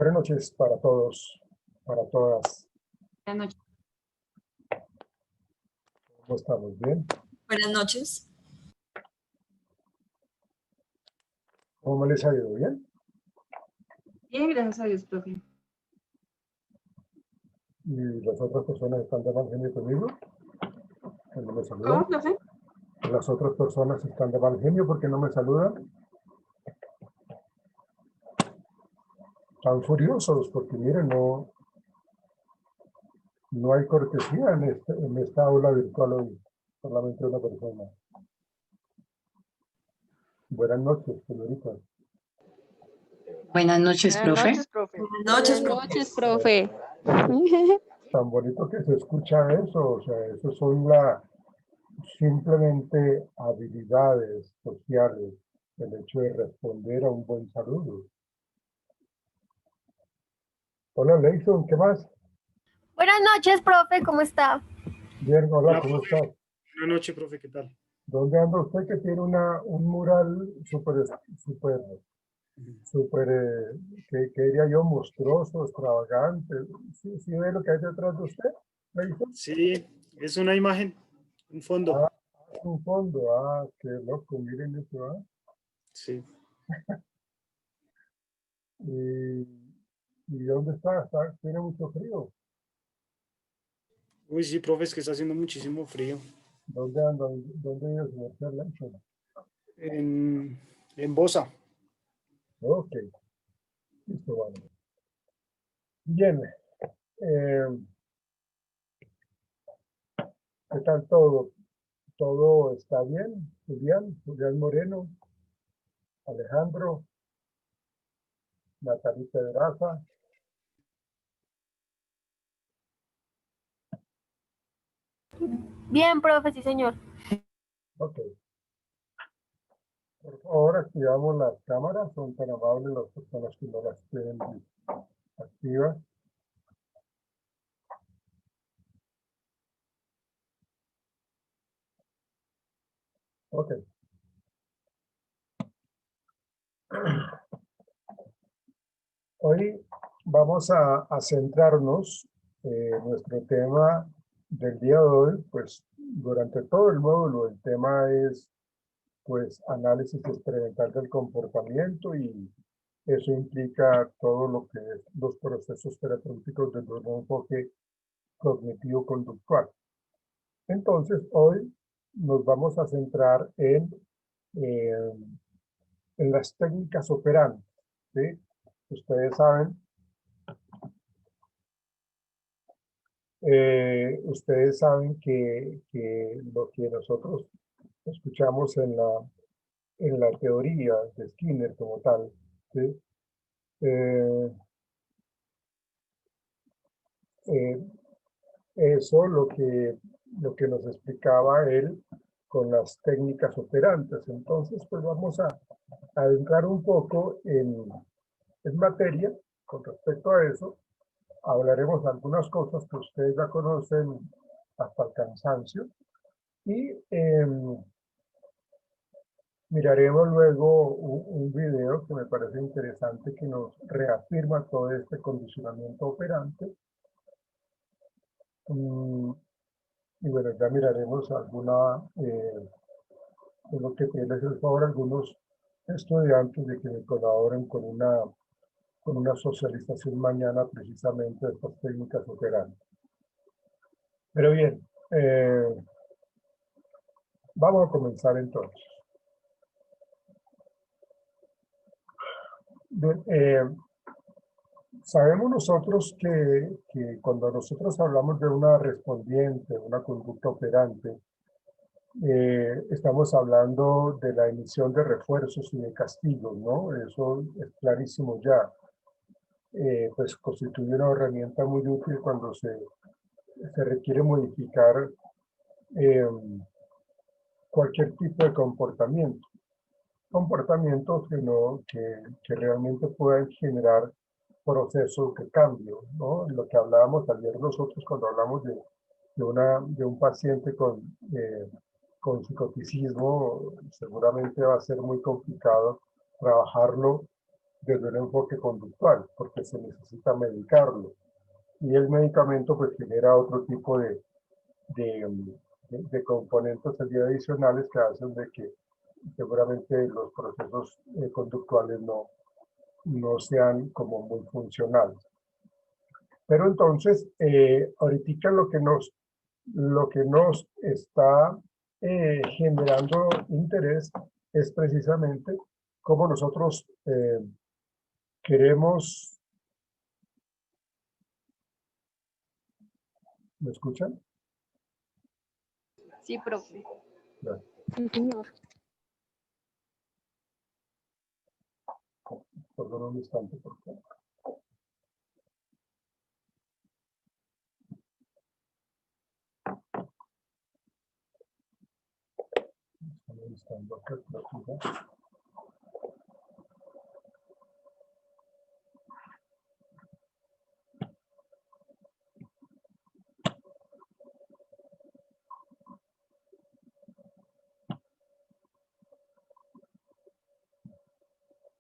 Buenas noches para todos, para todas. Buenas noches. ¿Cómo estamos? ¿Bien? Buenas noches. ¿Cómo les ha ido? ¿Bien? Bien, gracias a Dios, profe. ¿Y las otras personas están de mal genio conmigo? ¿Que no me saludan? ¿Cómo, profe? ¿Las otras personas están de mal genio porque no me saludan? Están furiosos porque, miren, no hay cortesía en esta aula virtual hoy. Solamente una persona. Buenas noches, señorita. Buenas noches, profe. Buenas noches, profe. Noches, profe. Tan bonito que se escucha eso, o sea, eso son simplemente habilidades sociales, el hecho de responder a un buen saludo. Hola, Leison, ¿qué más? Buenas noches, profe, ¿cómo está? Bien, hola, Hola, ¿cómo profe. estás? Buenas noches, profe, ¿qué tal? ¿Dónde anda usted que tiene un mural que diría yo, monstruoso, extravagante? ¿Sí ve lo que hay detrás de usted, Leison? Sí, es una imagen, un fondo. Ah, un fondo, qué loco, miren eso, ¿ah? Sí. ¿Y dónde está? Tiene mucho frío. Uy, sí, profe, es que está haciendo muchísimo frío. ¿Dónde anda? ¿Dónde vive el señor Leison? En Bosa. Ok, listo, vale. Bien, eh, ¿qué tal todo? ¿Todo está bien? Julián Moreno, Alejandro, Natalie Pedraza. Bien, profe, sí, señor. Ok. Por favor, activamos las cámaras. Son tan amables las personas que no las tienen activas. Ok. Hoy vamos a centrarnos en nuestro tema del día de hoy, pues durante todo el módulo el tema es pues análisis experimental del comportamiento y eso implica todo lo que es los procesos terapéuticos desde un enfoque cognitivo-conductual. Entonces, hoy nos vamos a centrar eh, en las técnicas operantes, ¿sí? Ustedes saben que lo que nosotros escuchamos en la teoría de Skinner como tal, ¿sí? Eh, Eso lo que nos explicaba él con las técnicas operantes. Entonces, pues vamos a adentrar un poco en materia con respecto a eso. Hablaremos de algunas cosas que ustedes ya conocen hasta el cansancio y miraremos luego un video que me parece interesante que nos reafirma todo este condicionamiento operante. Y bueno, ya miraremos lo que pedirles el favor a algunos estudiantes de que me colaboren con una socialización mañana precisamente de estas técnicas operantes. Pero bien, vamos a comenzar entonces. Bien, sabemos nosotros que cuando nosotros hablamos de una respondiente, una conducta operante, estamos hablando de la emisión de refuerzos y de castigos, ¿no? Eso es clarísimo ya. Pues constituye una herramienta muy útil cuando se requiere modificar cualquier tipo de comportamiento. Comportamientos que realmente puedan generar procesos de cambio, ¿no? Lo que hablábamos ayer nosotros cuando hablamos de un paciente con psicoticismo, seguramente va a ser muy complicado trabajarlo desde un enfoque conductual, porque se necesita medicarlo. Y el medicamento pues genera otro tipo de componentes adicionales que hacen de que seguramente los procesos conductuales no sean como muy funcionales. Pero entonces, ahorita lo que nos está generando interés es precisamente cómo nosotros queremos... ¿Me escuchan? Sí, profe. Claro. Sí, señor. Perdón un instante, por favor. Estamos listando acá, claro.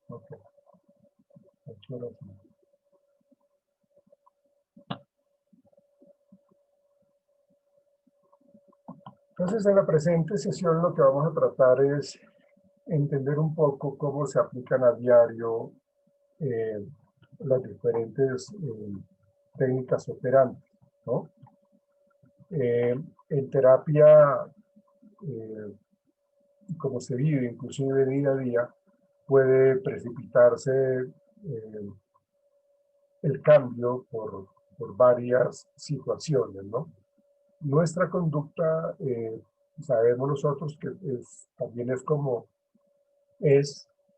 Ok. Ahora sí. Entonces, en la presente sesión lo que vamos a tratar es entender un poco cómo se aplican a diario las diferentes técnicas operantes, ¿no? En terapia, como se vive, inclusive día a día, puede precipitarse el cambio por varias situaciones, ¿no? Nuestra conducta, sabemos nosotros que también es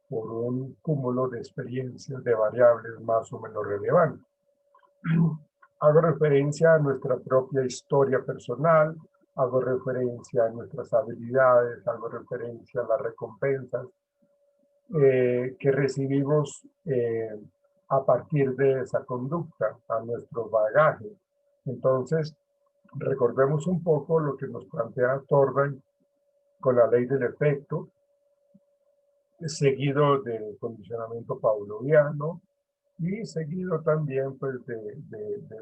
por un cúmulo de experiencias de variables más o menos relevantes. Hago referencia a nuestra propia historia personal, hago referencia a nuestras habilidades, hago referencia a las recompensas que recibimos a partir de esa conducta, a nuestro bagaje. Entonces, recordemos un poco lo que nos plantea Thorndike con la ley del efecto, seguido del condicionamiento pavloviano y seguido también pues, de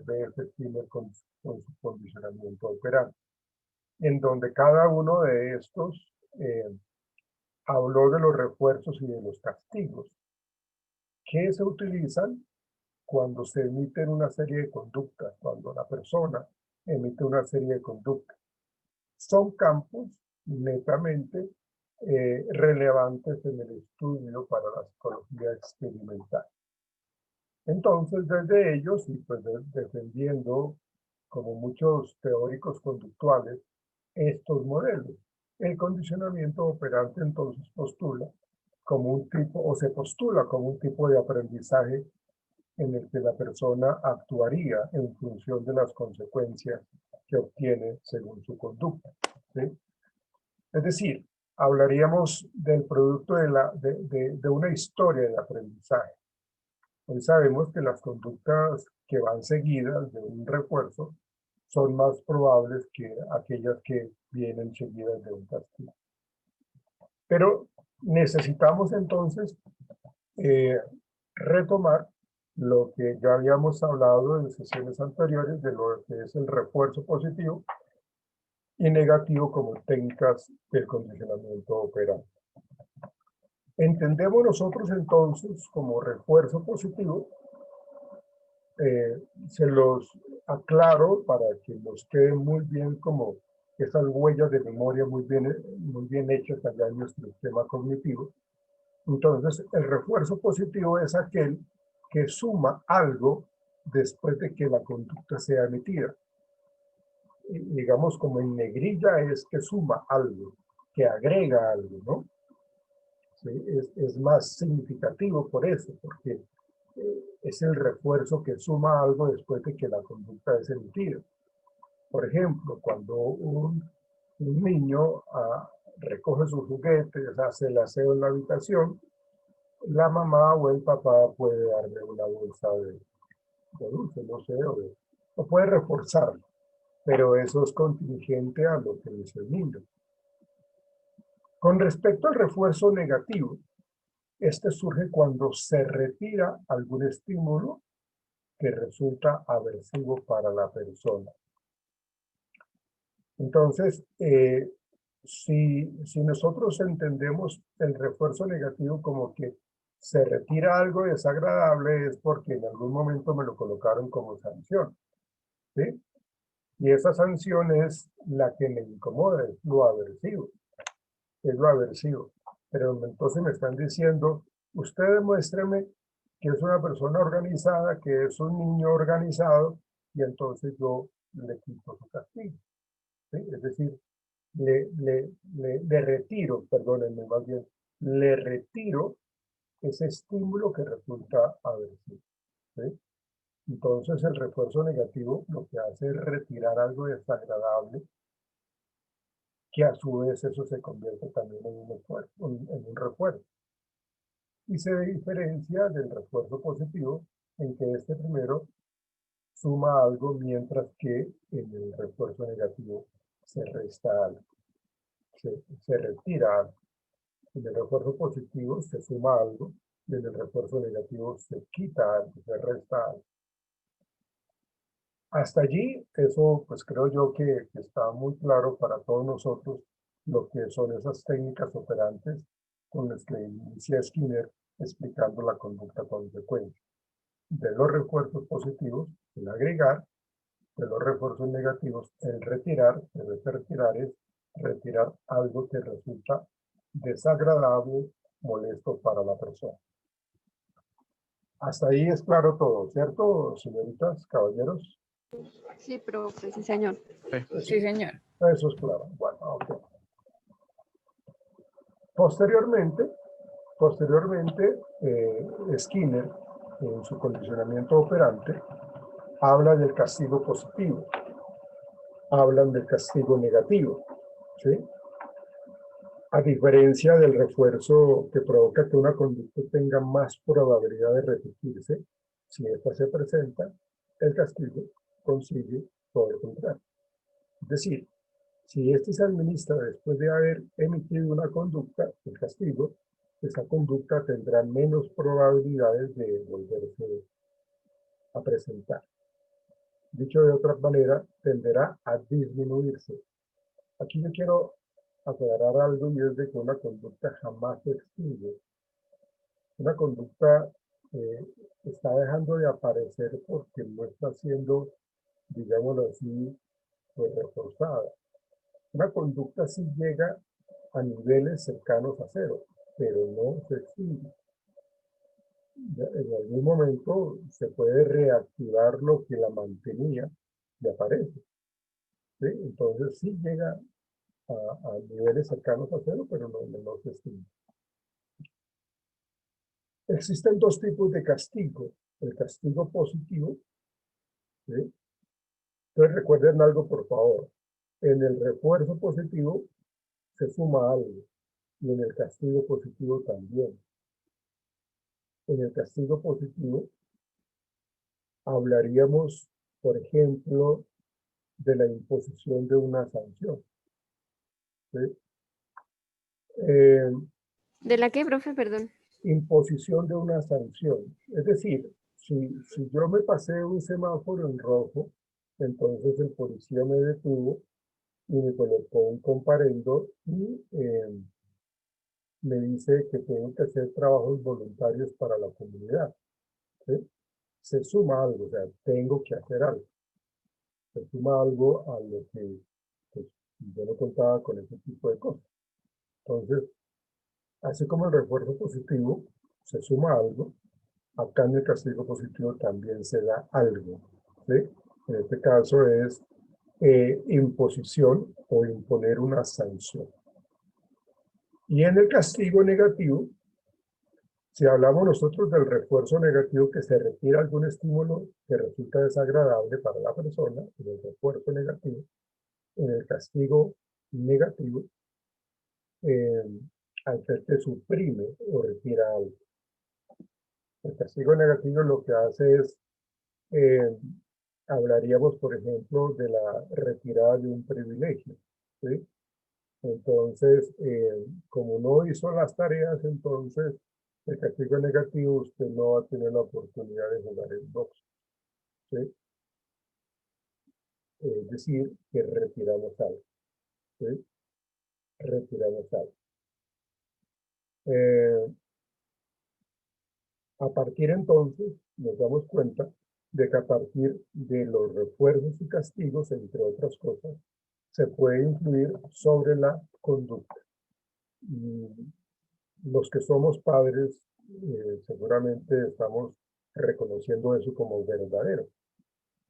B.F. Skinner con su condicionamiento operante, en donde cada uno de estos habló de los refuerzos y de los castigos que se utilizan cuando se emiten una serie de conductas, cuando la persona emite una serie de conductas. Son campos netamente relevantes en el estudio para la psicología experimental. Entonces, desde ellos, y pues defendiendo, como muchos teóricos conductuales, estos modelos, el condicionamiento operante entonces postula como un tipo, o se postula como un tipo de aprendizaje en el que la persona actuaría en función de las consecuencias que obtiene según su conducta, ¿sí? Es decir, hablaríamos del producto de una historia de aprendizaje. Hoy sabemos que las conductas que van seguidas de un refuerzo son más probables que aquellas que vienen seguidas de un castigo. Pero necesitamos entonces retomar lo que ya habíamos hablado en sesiones anteriores de lo que es el refuerzo positivo y negativo como técnicas del condicionamiento operante. Entendemos nosotros entonces como refuerzo positivo, se los aclaro para que nos quede muy bien como esas huellas de memoria muy bien hechas allá en nuestro sistema cognitivo. Entonces, el refuerzo positivo es aquel que suma algo después de que la conducta sea emitida. Y, digamos, como en negrilla es que suma algo, que agrega algo, ¿no? ¿Sí? Es más significativo por eso, porque es el refuerzo que suma algo después de que la conducta es emitida. Por ejemplo, cuando un niño recoge sus juguetes, hace el aseo en la habitación, la mamá o el papá puede darle una bolsa de dulce, no sé, o puede reforzarlo, pero eso es contingente a lo que dice el niño. Con respecto al refuerzo negativo, Este surge cuando se retira algún estímulo que resulta aversivo para la persona. Entonces, si nosotros entendemos el refuerzo negativo como que se retira algo desagradable, es porque en algún momento me lo colocaron como sanción, ¿sí? Y esa sanción es la que me incomoda, es lo aversivo, es lo aversivo. Pero entonces me están diciendo, usted demuéstreme que es una persona organizada, que es un niño organizado, y entonces yo le quito su castigo, ¿sí? Es decir, le retiro, perdónenme más bien, le retiro ese estímulo que resulta aversivo, ¿sí? Entonces el refuerzo negativo lo que hace es retirar algo desagradable, que a su vez eso se convierte también en un refuerzo. Y se diferencia del refuerzo positivo en que este primero suma algo, mientras que en el refuerzo negativo se resta algo, se retira algo. En el refuerzo positivo se suma algo, y en el refuerzo negativo se quita algo, se resta algo. Hasta allí, eso pues creo yo que está muy claro para todos nosotros lo que son esas técnicas operantes con las que inicia Skinner explicando la conducta consecuente. De los refuerzos positivos, el agregar; de los refuerzos negativos, el retirar. Pero ese retirar es retirar algo que resulta desagradable, molesto para la persona. Hasta ahí es claro todo, ¿cierto, señoritas, caballeros? Sí, profe, sí, señor. Sí, señor. Eso es claro. Bueno, ok. Posteriormente, Skinner, en su condicionamiento operante, habla del castigo positivo, hablan del castigo negativo, ¿sí? A diferencia del refuerzo que provoca que una conducta tenga más probabilidad de repetirse, si ésta se presenta, el castigo consigue todo lo contrario. Es decir, si este se administra después de haber emitido una conducta, el castigo, esa conducta tendrá menos probabilidades de volverse a presentar. Dicho de otra manera, tenderá a disminuirse. Aquí yo quiero aclarar algo, y es de que una conducta jamás se extingue. Una conducta está dejando de aparecer porque no está siendo, digámoslo así, pues, reforzada. Una conducta sí llega a niveles cercanos a cero, pero no se extingue. En algún momento se puede reactivar lo que la mantenía y aparece, ¿sí? Entonces sí llega a niveles cercanos a cero, pero no se extingue. Existen dos tipos de castigo: el castigo positivo, ¿sí? Entonces recuerden algo, por favor. En el refuerzo positivo se suma algo, y en el castigo positivo también. En el castigo positivo hablaríamos, por ejemplo, de la imposición de una sanción, ¿sí? ¿De la qué, profe? Perdón. Imposición de una sanción. Es decir, si yo me pasé un semáforo en rojo, entonces el policía me detuvo y me colocó un comparendo y me dice que tengo que hacer trabajos voluntarios para la comunidad, ¿sí? Se suma algo, o sea, tengo que hacer algo. Se suma algo a lo que pues, yo no contaba con ese tipo de cosas. Entonces, así como el refuerzo positivo se suma algo, acá en el castigo positivo también se da algo, ¿sí? En este caso es imposición o imponer una sanción. Y en el castigo negativo, si hablamos nosotros del refuerzo negativo, que se retira algún estímulo que resulta desagradable para la persona, en el refuerzo negativo, en el castigo negativo, al ser que suprime o retira algo. El castigo negativo lo que hace es, hablaríamos, por ejemplo, de la retirada de un privilegio, ¿sí? Entonces, como no hizo las tareas, entonces el castigo negativo, usted no va a tener la oportunidad de jugar el box. ¿Sí? Es decir, que retiramos algo. ¿Sí? Retiramos algo. A partir entonces, nos damos cuenta de que a partir de los refuerzos y castigos, entre otras cosas, se puede influir sobre la conducta. Y los que somos padres, seguramente estamos reconociendo eso como verdadero,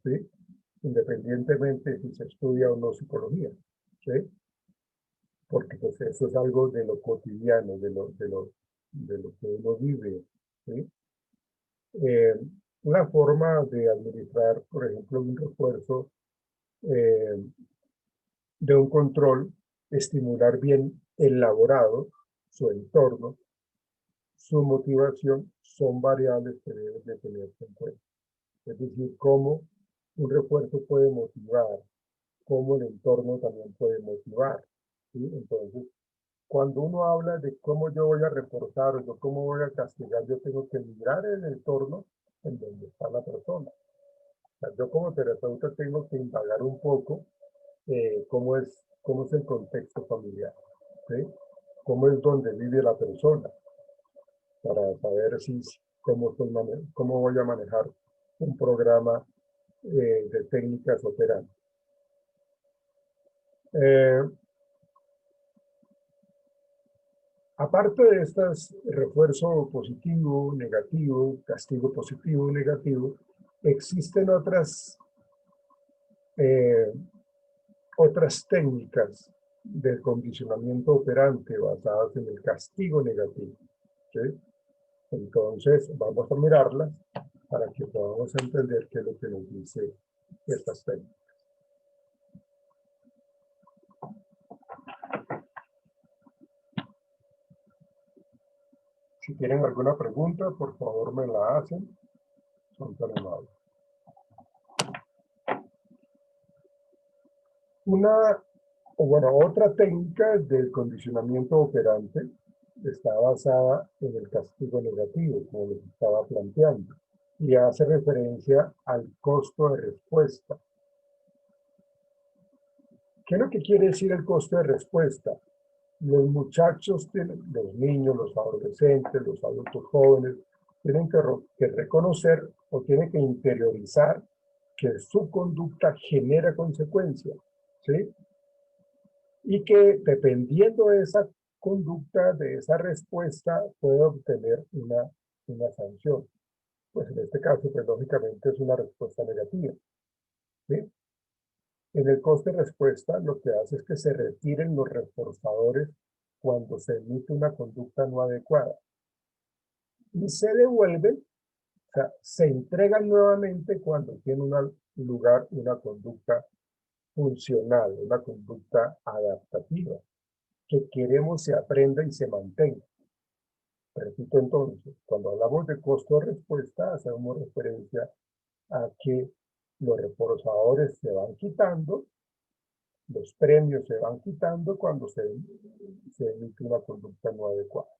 ¿sí? Independientemente si se estudia o no psicología, ¿sí? Porque pues, eso es algo de lo cotidiano, de lo que uno vive, ¿sí? Una forma de administrar, por ejemplo, un refuerzo de un control, estimular bien elaborado su entorno, su motivación, son variables que deben de tenerse en cuenta. Es decir, cómo un refuerzo puede motivar, cómo el entorno también puede motivar, ¿sí? Entonces, cuando uno habla de cómo yo voy a reforzar o cómo voy a castigar, yo tengo que mirar el entorno en donde está la persona. O sea, yo como terapeuta tengo que indagar un poco cómo es el contexto familiar, ¿sí? Cómo es donde vive la persona, para saber cómo voy a manejar un programa de técnicas operantes. Aparte de estas, refuerzo positivo, negativo, castigo positivo, negativo, existen otras técnicas del condicionamiento operante basadas en el castigo negativo, ¿sí? Entonces, vamos a mirarlas para que podamos entender qué es lo que nos dice estas técnicas. Si tienen alguna pregunta, por favor me la hacen. Son tan amables. Otra técnica del condicionamiento operante está basada en el castigo negativo, como les estaba planteando, y hace referencia al costo de respuesta. ¿Qué es lo que quiere decir el costo de respuesta? Los muchachos, los niños, los adolescentes, los adultos jóvenes, tienen que reconocer o tienen que interiorizar que su conducta genera consecuencias, ¿sí? Y que dependiendo de esa conducta, de esa respuesta, puede obtener una sanción. Pues en este caso, pues lógicamente es una respuesta negativa, ¿sí? En el coste de respuesta, lo que hace es que se retiren los reforzadores cuando se emite una conducta no adecuada. Y se devuelven, o sea, se entregan nuevamente cuando tiene lugar una conducta funcional, una conducta adaptativa, que queremos se aprenda y se mantenga. Repito entonces, cuando hablamos de costo de respuesta, hacemos referencia a que los reforzadores se van quitando, los premios se van quitando cuando se emite una conducta no adecuada.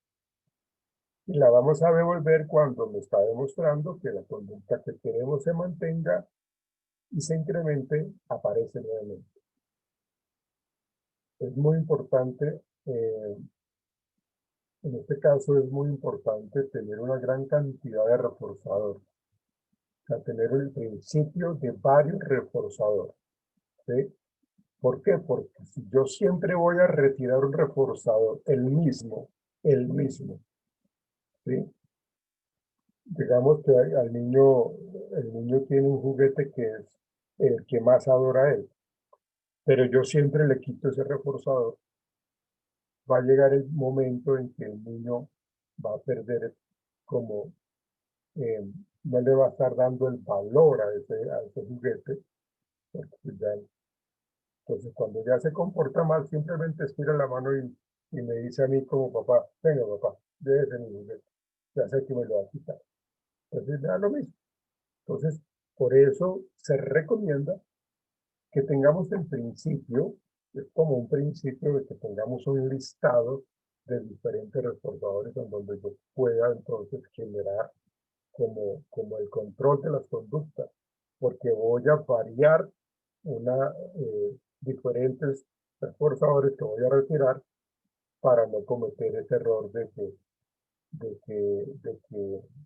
Y la vamos a devolver cuando me está demostrando que la conducta que queremos se mantenga y se incremente, aparece nuevamente. Es muy importante, en este caso es muy importante tener una gran cantidad de reforzadores. O sea, tener el principio de varios reforzadores, ¿sí? ¿Por qué? Porque si yo siempre voy a retirar un reforzador, el mismo, ¿sí? Digamos que el niño tiene un juguete que es el que más adora él, pero yo siempre le quito ese reforzador. Va a llegar el momento en que el niño va a perder como, no le va a estar dando el valor a ese juguete, porque entonces cuando ya se comporta mal, simplemente estira la mano y me dice a mí como papá, venga papá, déjese mi juguete, ya sé que me lo va a quitar. Entonces da lo mismo. Entonces, por eso se recomienda que tengamos el principio, es como un principio de que tengamos un listado de diferentes reforzadores en donde yo pueda entonces generar como el control de las conductas, porque voy a variar diferentes reforzadores que voy a retirar para no cometer ese error de que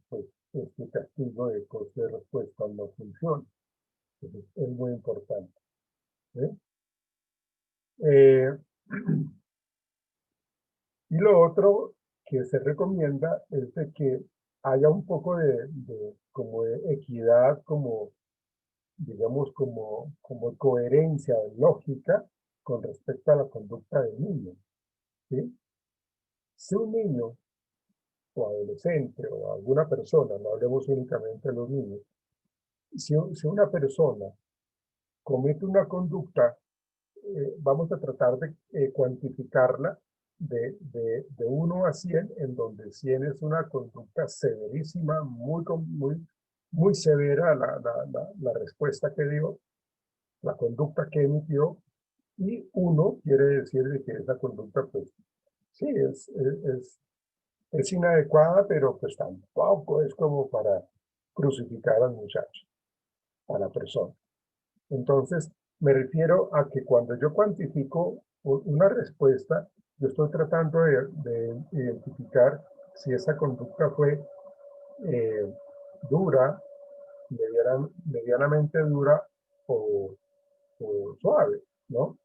pues, este castigo de coste de respuesta no funciona. Entonces, es muy importante. ¿Sí? Y lo otro que se recomienda es de que haya un poco como de equidad, como digamos, como coherencia lógica con respecto a la conducta del niño. ¿Sí? Si un niño o adolescente o alguna persona, no hablemos únicamente de los niños, si una persona comete una conducta, vamos a tratar de cuantificarla de 1 a 100, en donde 100 es una conducta severísima, muy severa la respuesta que dio, la conducta que emitió, y 1 quiere decir de que esa conducta, pues, sí, es inadecuada, pero pues tampoco es como para crucificar al muchacho, a la persona. Entonces, me refiero a que cuando yo cuantifico una respuesta, yo estoy tratando de identificar si esa conducta fue dura, medianamente dura o suave, ¿no?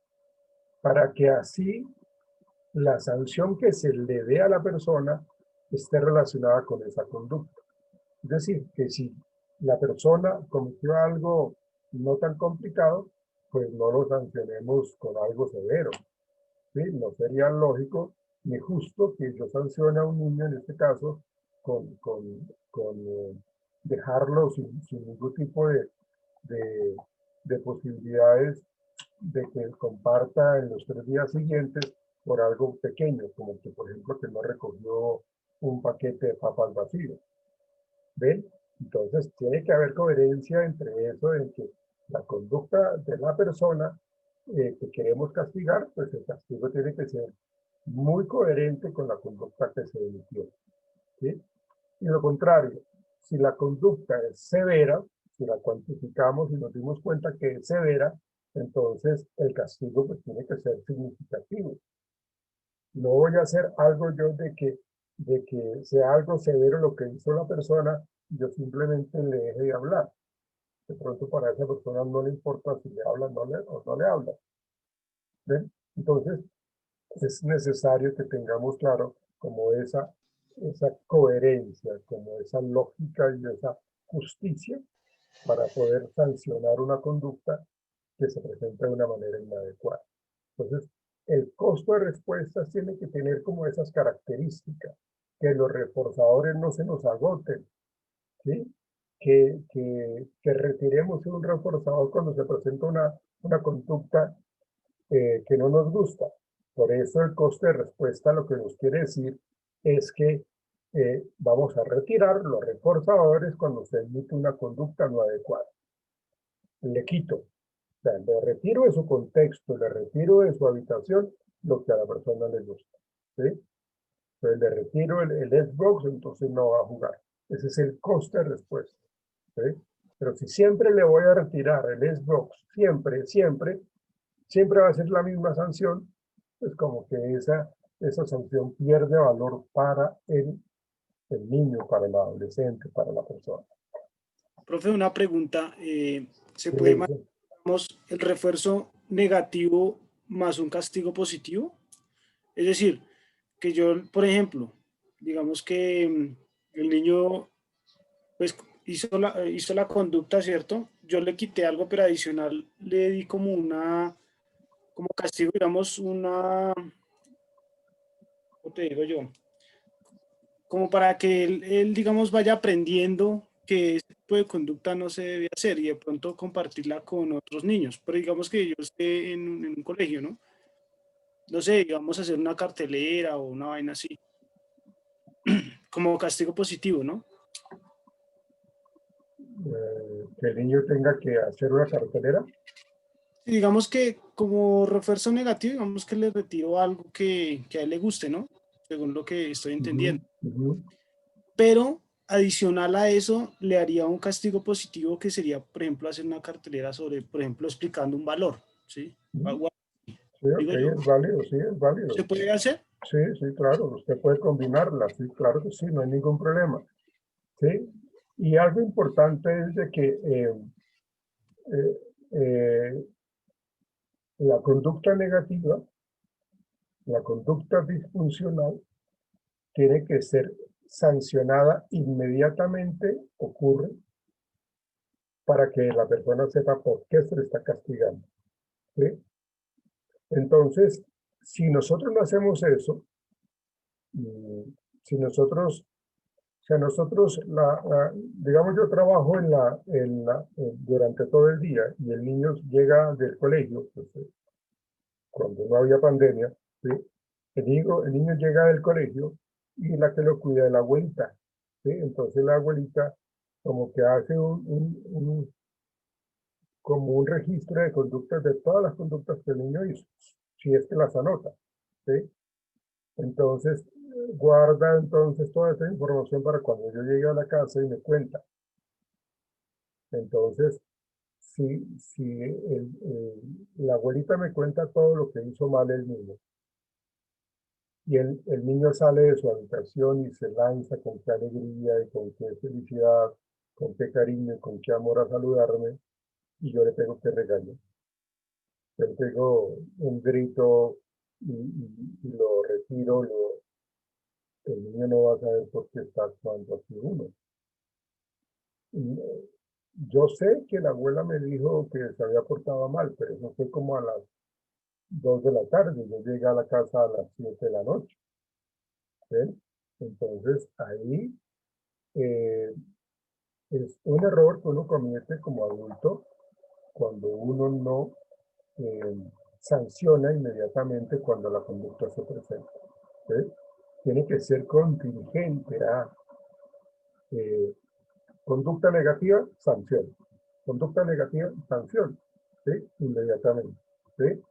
Para que así la sanción que se le dé a la persona esté relacionada con esa conducta. Es decir, que si la persona cometió algo no tan complicado, pues no lo sancionemos con algo severo. ¿Sí? No sería lógico ni justo que yo sancione a un niño, en este caso, con dejarlo sin ningún tipo de, de posibilidades de que comparta en los 3 días siguientes por algo pequeño, como que, por ejemplo, que no recogió un paquete de papas vacío. ¿Ven? Entonces, tiene que haber coherencia entre eso, en que la conducta de la persona que queremos castigar, pues el castigo tiene que ser muy coherente con la conducta que se emitió. ¿Sí? Y lo contrario, si la conducta es severa, si la cuantificamos y nos dimos cuenta que es severa, entonces el castigo pues tiene que ser significativo. No voy a hacer algo yo de que sea algo severo lo que hizo la persona, yo simplemente le deje de hablar. De pronto para esa persona no le importa si le habla o no le habla. ¿Ven? Entonces es necesario que tengamos claro como esa coherencia, como esa lógica y esa justicia para poder sancionar una conducta que se presenta de una manera inadecuada. Entonces, el costo de respuestas tiene que tener como esas características, que los reforzadores no se nos agoten, ¿sí? Que retiremos un reforzador cuando se presenta una conducta que no nos gusta. Por eso el coste de respuesta lo que nos quiere decir es que vamos a retirar los reforzadores cuando se emite una conducta no adecuada. Le quito, o sea, le retiro de su contexto, le retiro de su habitación lo que a la persona le gusta. ¿Sí? Entonces le retiro el Xbox, entonces no va a jugar. Ese es el coste de respuesta. ¿Sí? Pero si siempre le voy a retirar el Xbox, siempre va a ser la misma sanción, pues como que esa sanción pierde valor para el niño, para el adolescente, para la persona. Profe, una pregunta. ¿Se Sí, puede mantener el refuerzo negativo más un castigo positivo? Es decir, que yo, por ejemplo, digamos que el niño pues hizo la conducta, ¿cierto? Yo le quité algo, pero adicional le di como castigo, digamos, ¿cómo te digo yo? Como para que él, digamos, vaya aprendiendo que ese tipo de conducta no se debe hacer y de pronto compartirla con otros niños. Pero digamos que yo esté en un colegio, ¿no? No sé, digamos, hacer una cartelera o una vaina así, como castigo positivo, ¿no? que el niño tenga que hacer una cartelera. Y digamos que como refuerzo negativo, digamos que le retiro algo que a él le guste, ¿no? según lo que estoy entendiendo. Ujú. Pero adicional a eso, le haría un castigo positivo que sería, por ejemplo, hacer una cartelera sobre, por ejemplo, explicando un valor, ¿sí? Algo así, Sí, ok, digo yo, es válido, sí, es válido. ¿se puede hacer? Sí, sí, claro, usted puede combinarlas, sí, claro que sí, no hay ningún problema. ¿Sí? Y algo importante es de que eh, eh, la conducta negativa, la conducta disfuncional, tiene que ser sancionada inmediatamente, ocurre, para que la persona sepa por qué se le está castigando. ¿Sí? Entonces, si nosotros no hacemos eso, si nosotros, o sea, nosotros, digamos, yo trabajo durante todo el día y el niño llega del colegio, pues, cuando no había pandemia, ¿sí? El niño llega del colegio y la que lo cuida es la abuelita, ¿sí? Entonces la abuelita como que hace como un registro de conductas, de todas las conductas que el niño hizo, si es que las anota, ¿sí? Entonces, guarda entonces toda esa información para cuando yo llegue a la casa y me cuenta. Entonces, si la abuelita me cuenta todo lo que hizo mal el niño, y el niño sale de su habitación y se lanza con qué alegría y con qué felicidad, con qué cariño y con qué amor a saludarme, y yo le pego que regaño. Yo le pego un grito y lo retiro, el niño no va a saber por qué está actuando así uno. Y, yo sé que la abuela me dijo que se había portado mal, pero eso fue como a las 2 de la tarde. Yo llegué a la casa a las 7 de la noche. ¿Sí? Entonces ahí eh, es un error que uno comete como adulto cuando uno no eh, sanciona inmediatamente cuando la conducta se presenta. ¿Sí? Tiene que ser contingente a eh, conducta negativa, sanción. Conducta negativa, sanción. ¿Sí? Inmediatamente. ¿Sí?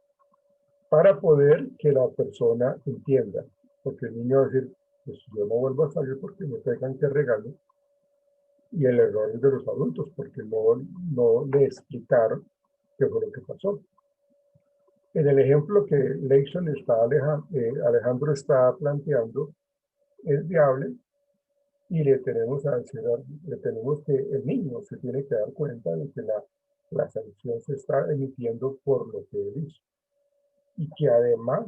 Para poder que la persona entienda. Porque el niño va a decir, pues yo no vuelvo a salir porque me pegan que regalo. Y el error es de los adultos porque no le explicaron qué fue lo que pasó. En el ejemplo que Alejandro está planteando, es viable y le tenemos que, el niño se tiene que dar cuenta de que la sanción se está emitiendo por lo que él hizo. Y que además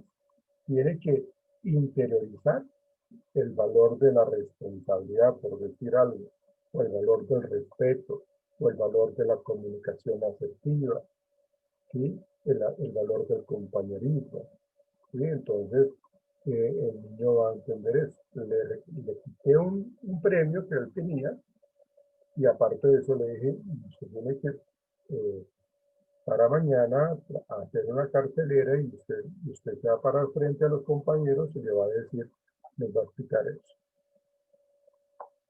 tiene que interiorizar el valor de la responsabilidad, por decir algo, o el valor del respeto, o el valor de la comunicación afectiva, ¿sí? El valor del compañerismo, ¿sí? Entonces, el niño va a entender eso. Le quité un premio que él tenía y aparte de eso le dije, usted tiene que, para mañana, hacer una cartelera y usted se va a parar frente a los compañeros y le va a decir, les va a explicar eso.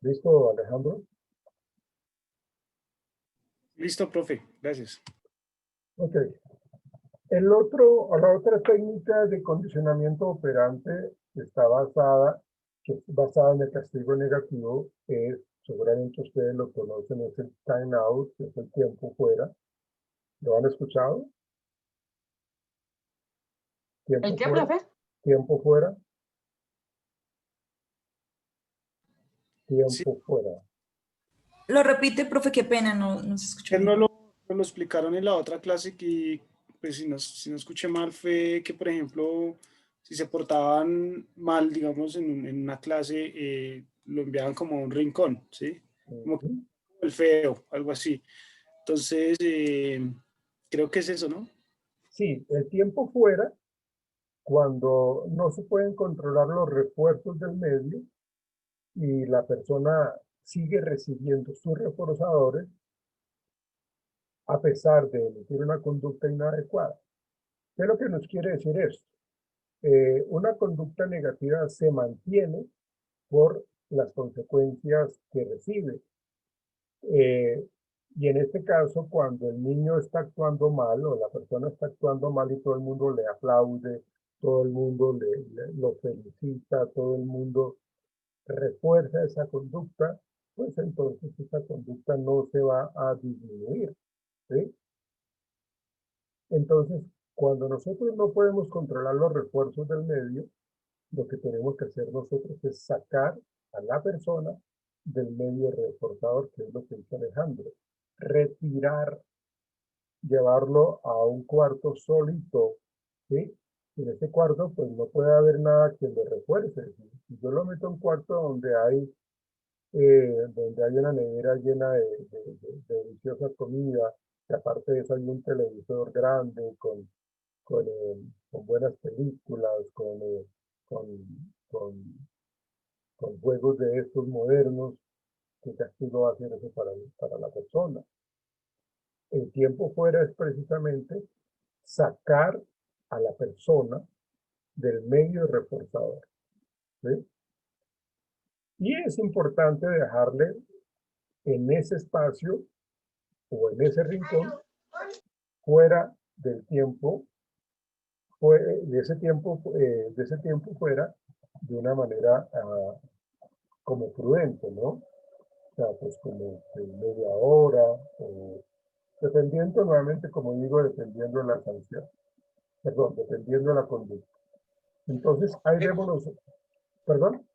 ¿Listo, Alejandro? Listo, profe, gracias. Ok. La otra técnica de condicionamiento operante está basada en el castigo negativo, es, seguramente ustedes lo conocen, es el time out, que es el tiempo fuera. ¿Lo han escuchado? ¿El Tiempo qué, fuera, profe? tiempo fuera, Sí, tiempo fuera. Lo repite, profe, qué pena, no se escuchó él no bien. lo explicaron en la otra clase que, pues si no escuché mal, fue que, por ejemplo, si se portaban mal, digamos, en una clase, lo enviaban como a un rincón, ¿sí? Como Ujú. el feo, algo así. Entonces, creo que es eso, ¿no? Sí, el tiempo fuera, cuando no se pueden controlar los refuerzos del medio y la persona sigue recibiendo sus reforzadores a pesar de emitir una conducta inadecuada. ¿Qué es lo que nos quiere decir esto? Una conducta negativa se mantiene por las consecuencias que recibe. Eh, y en este caso, cuando el niño está actuando mal o la persona está actuando mal y todo el mundo le aplaude todo el mundo lo felicita, todo el mundo refuerza esa conducta, pues entonces esa conducta no se va a disminuir, ¿sí? Entonces, cuando nosotros no podemos controlar los refuerzos del medio, lo que tenemos que hacer nosotros es sacar a la persona del medio reforzador, que es lo que dice Alejandro. Retirar, llevarlo a un cuarto solito, ¿sí? En ese cuarto, pues no puede haber nada que le refuerce. Si yo lo meto en un cuarto donde hay una nevera llena de deliciosa comida, que aparte de eso hay un televisor grande con buenas películas, con, con, con juegos de estos modernos, ¿qué castigo va a hacer eso para la persona? El tiempo fuera es precisamente sacar a la persona del medio reforzador, ¿sí? Y es importante dejarle en ese espacio o en ese rincón fuera del tiempo, de ese tiempo fuera de una manera como prudente, ¿no? O sea, pues como media hora, o dependiendo nuevamente, como digo, dependiendo de la sanción, perdón, dependiendo de la conducta. Entonces, ahí vemos los, perdón.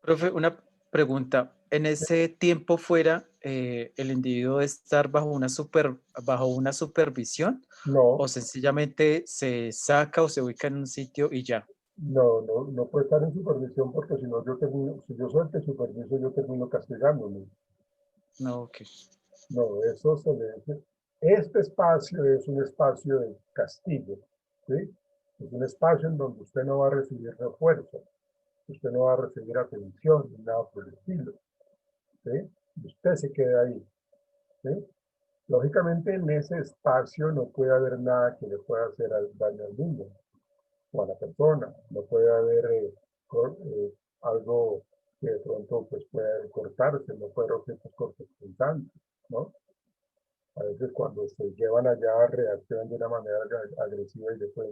Profe, una pregunta. En ese tiempo fuera, ¿el individuo debe estar bajo una supervisión No, o sencillamente se saca o se ubica en un sitio y ya? no puede estar en supervisión porque si no si yo soy el que superviso, yo termino castigándome. No, ok. No, eso se le dice. Este espacio es un espacio de castigo, ¿sí? Es un espacio en donde usted no va a recibir refuerzo, usted no va a recibir atención, ni nada por el estilo, ¿sí? Usted se queda ahí, ¿sí? Lógicamente en ese espacio no puede haber nada que le pueda hacer daño al niño o a la persona, no puede haber algo que de pronto pues pueda cortarse, no puede haber objetos cortopunzantes, ¿no? A veces cuando se llevan allá reaccionan de una manera agresiva y después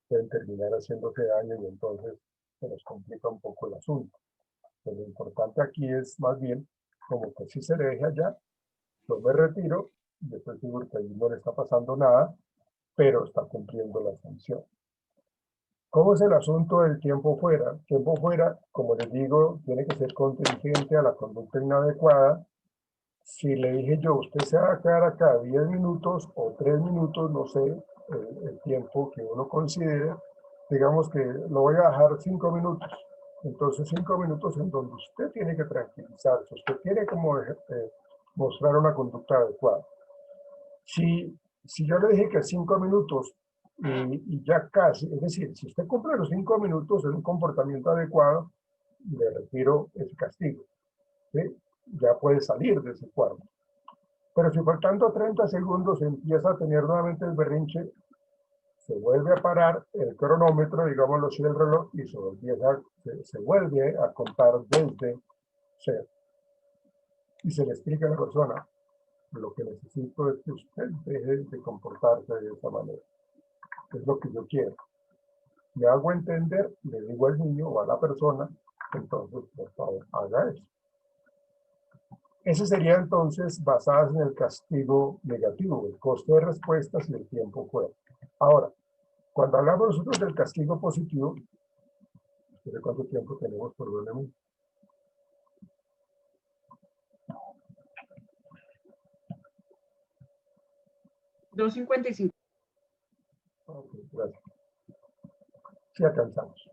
pueden terminar haciéndose daño y entonces se nos complica un poco el asunto. Pero lo importante aquí es más bien como que si se le deje allá, yo me retiro y después seguro que ahí no le está pasando nada, pero está cumpliendo la sanción. ¿Cómo es el asunto del tiempo fuera? Tiempo fuera, como les digo, tiene que ser contingente a la conducta inadecuada. Si le dije yo, usted se va a quedar acá 10 minutos o 3 minutos, no sé, el tiempo que uno considere, digamos que lo voy a dejar 5 minutos. Entonces 5 minutos en donde usted tiene que tranquilizarse, usted tiene que mostrar una conducta adecuada. Si yo le dije que 5 minutos y ya casi, es decir, si usted cumple los 5 minutos en un comportamiento adecuado, le retiro ese castigo, ¿sí? Ya puede salir de ese cuarto. Pero si faltando 30 segundos empieza a tener nuevamente el berrinche, se vuelve a parar el cronómetro, digámoslo así, el reloj, y se vuelve a contar desde cero. Y se le explica a la persona, lo que necesito es que usted deje de comportarse de esa manera. Es lo que yo quiero. Me hago entender, le digo al niño o a la persona, entonces, por favor, haga eso. Ese sería entonces basadas en el castigo negativo, el costo de respuestas y el tiempo fuera. Ahora, cuando hablamos nosotros del castigo positivo, no sé cuánto tiempo tenemos, perdónenme. $2.55. Ok, gracias. Sí alcanzamos.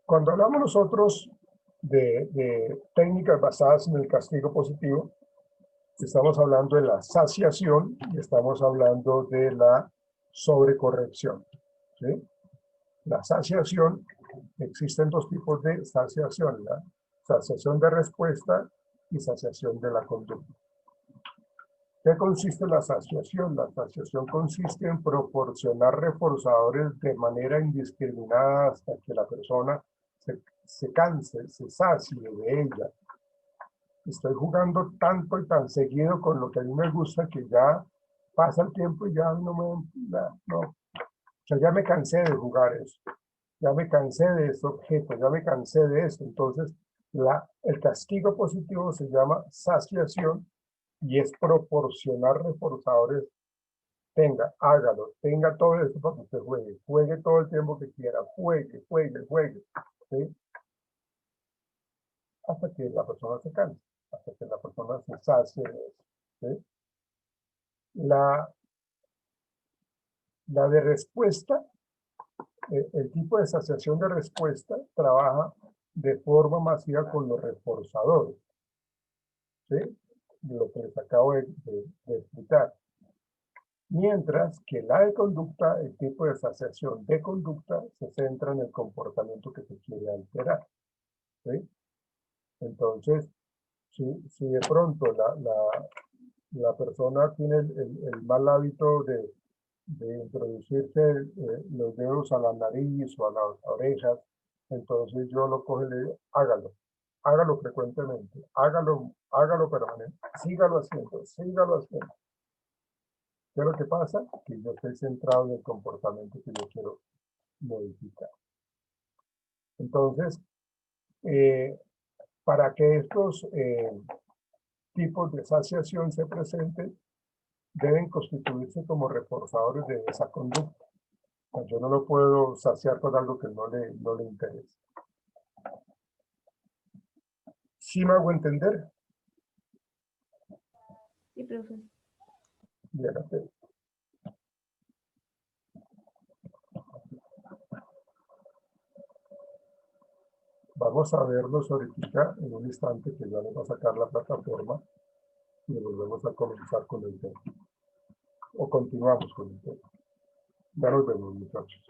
Cuando hablamos nosotros de técnicas basadas en el castigo positivo, estamos hablando de la saciación y estamos hablando de la sobrecorrección, ¿sí? La saciación, existen dos tipos de saciación, la saciación de respuesta y saciación de la conducta. ¿Qué consiste la saciación? La saciación consiste en proporcionar reforzadores de manera indiscriminada hasta que la persona se canse, se sacie de ella. Estoy jugando tanto y tan seguido con lo que a mí me gusta que ya pasa el tiempo y ya no. sea, ya me cansé de jugar eso. Ya me cansé de ese objeto, ya me cansé de esto. Entonces, el castigo positivo se llama saciación y es proporcionar reforzadores. Tenga, hágalo, tenga todo esto para que usted juegue todo el tiempo que quiera, juegue, ¿sí? Hasta que la persona se canse, hasta que la persona se sacie de eso, ¿sí? La de respuesta, el tipo de saciación de respuesta trabaja de forma masiva con los reforzadores, ¿sí? Lo que les acabo de explicar. Mientras que la de conducta, el tipo de saciación de conducta, se centra en el comportamiento que se quiere alterar, ¿sí? Entonces, si de pronto la persona tiene el mal hábito de introducirse los dedos a la nariz o a las orejas, entonces yo lo cojo y le digo, hágalo frecuentemente, hágalo permanente, sígalo haciendo. ¿Qué es lo que pasa? Que yo estoy centrado en el comportamiento que yo quiero modificar. Entonces, para que estos tipos de saciación se presenten, deben constituirse como reforzadores de esa conducta. Yo no lo puedo saciar con algo que no le interesa. ¿Sí me hago entender? Sí, profe. Bien, ok. Vamos a verlos ahorita en un instante que ya les va a sacar la plataforma y volvemos a comenzar con el tema. O continuamos con el tema. Ya nos vemos, muchachos.